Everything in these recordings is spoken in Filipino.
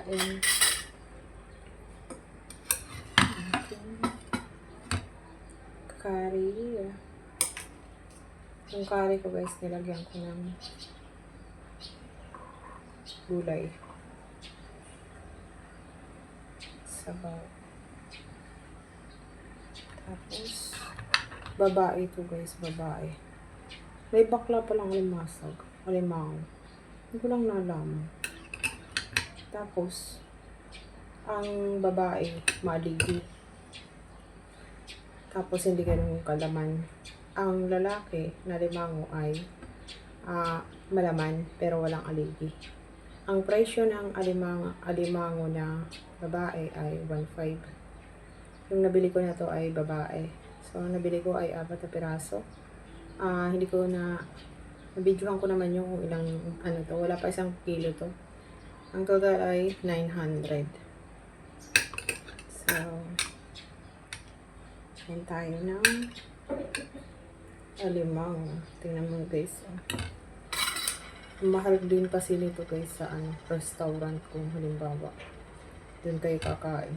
kain. Curry. Yung curry ko guys, nilagyan ko ng gulay. Sabaw. Tapos, babae ito guys, babae. May bakla palang limasag. Alimango. Hindi ko lang nalaman. Tapos, ang babae, maligi. Tapos, hindi ganun kalaman. Ang lalaki na limango ay malaman pero walang aligi. Ang presyo ng alimango na babae ay 1.5. Yung nabili ko na to ay babae. So, nabili ko ay 4 na piraso. Hindi ko na nabidyohan ko naman yung ilang to. Wala pa 1 kilo to. Ang total ay 900. So, yan tayo ng alimango. Tingnan mo guys. Mahal din kasi nito guys sa restaurant kung halimbawa doon kayo kakain.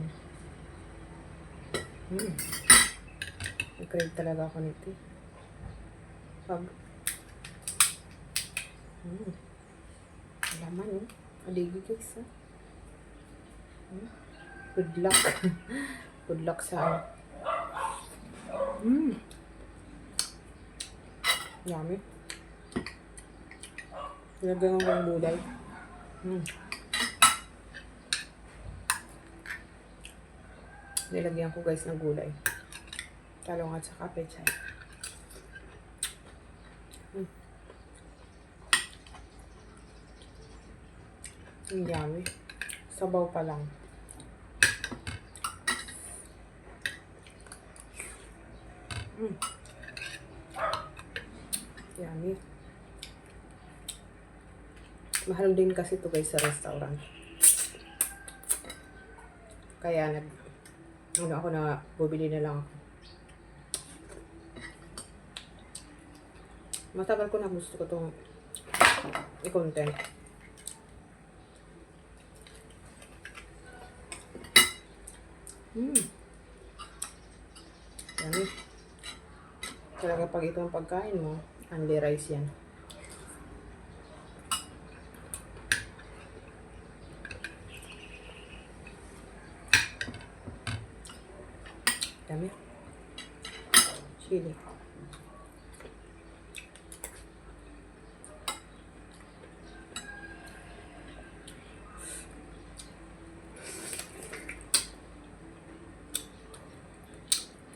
Crave talaga ako nito. Laman aligi guys. Good luck. Good luck sa yummy. Nilagyan ko ng gulay. Nilagyan ko guys ng gulay. Talong at saka pechay. Yummy. Sabaw pa lang. Yummy. Mahal din kasi ito guys sa restaurant. Kaya ako na bubili na lang ako. Matagal ko na gusto ko itong i-content. Yummy. Talaga pag ito ang pagkain mo, only rice yan. Dami. Chili.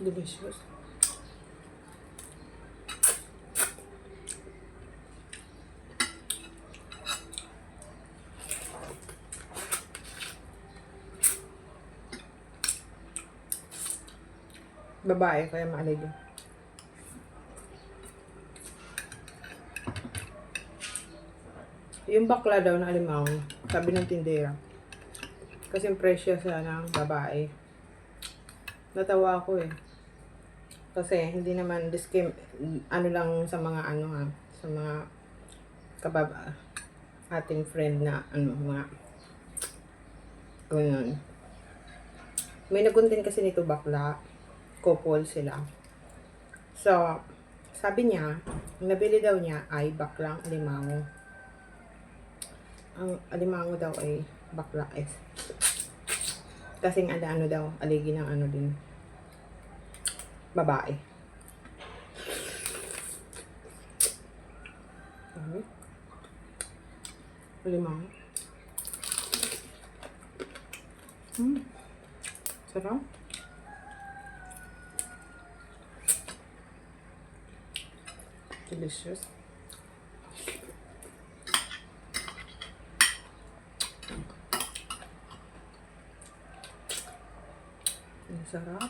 Delicious. Babae, kaya maalig. Yung bakla daw na alimango, sabi ng tindera. Kasi yung presyo sa ng babae. Natawa ako eh. Kasi hindi naman lang sa mga sa mga ating friend na mga ganyan. May naguntin kasi nito bakla. Couple sila. So, sabi niya, nabili daw niya ay baklang alimango. Ang alimango daw ay bakla kasing daw, aligi ng din. Babae. Alimango. Sarap. Delicious. Ang sarap.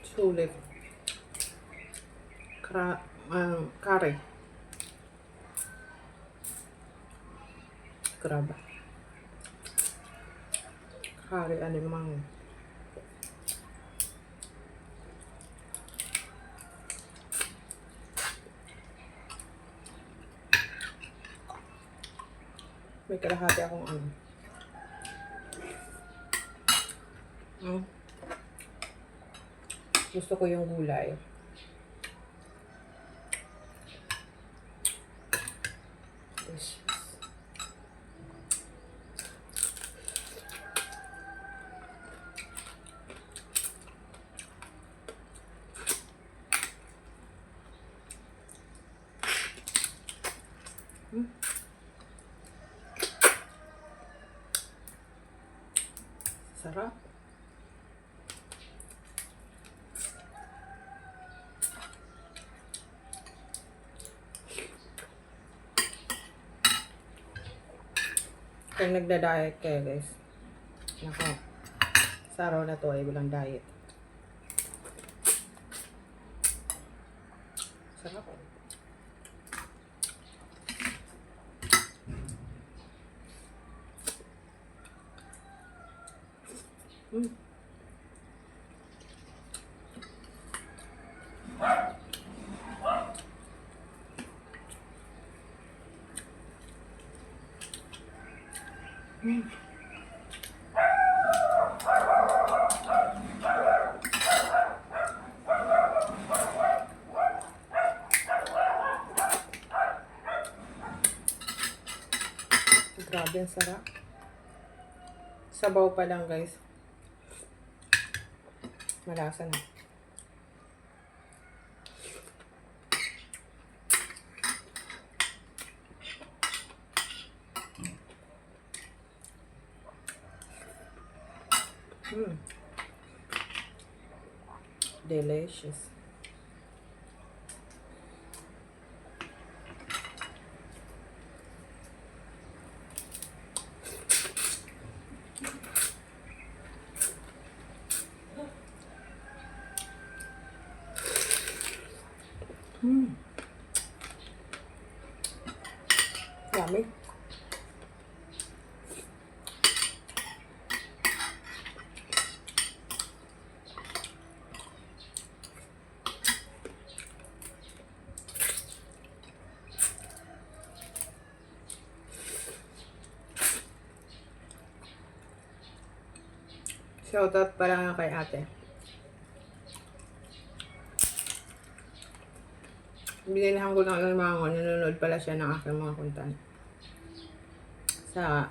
Sulit. Curry. Crab. Curry alimango. May kalahati akong ano. Gusto ko yung gulay. Delicious. Sarap. Kung nagda-diet kayo guys, nako, sa araw na to ay walang diet. Sarap. Grabe, ang sarap. Sabaw pa lang guys. Malasa na. Delicious. Yummy. Shoutout pala kay ate. Binilihan ko ng alimango, nanonood pala siya ng aking mga content. Sa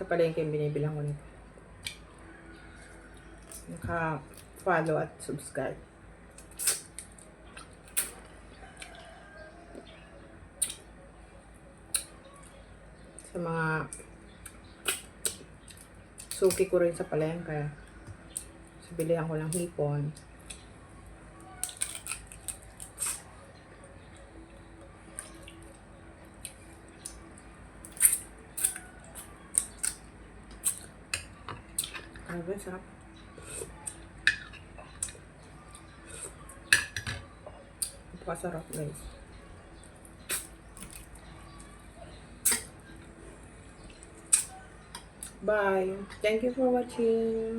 palengke binibilang ko nito. Naka-follow at subscribe. Sa mga suki ko rin sa palengke. So, bilihan ko ng hipon. Grabe, sarap. Napakasarap guys. Bye. Thank you for watching.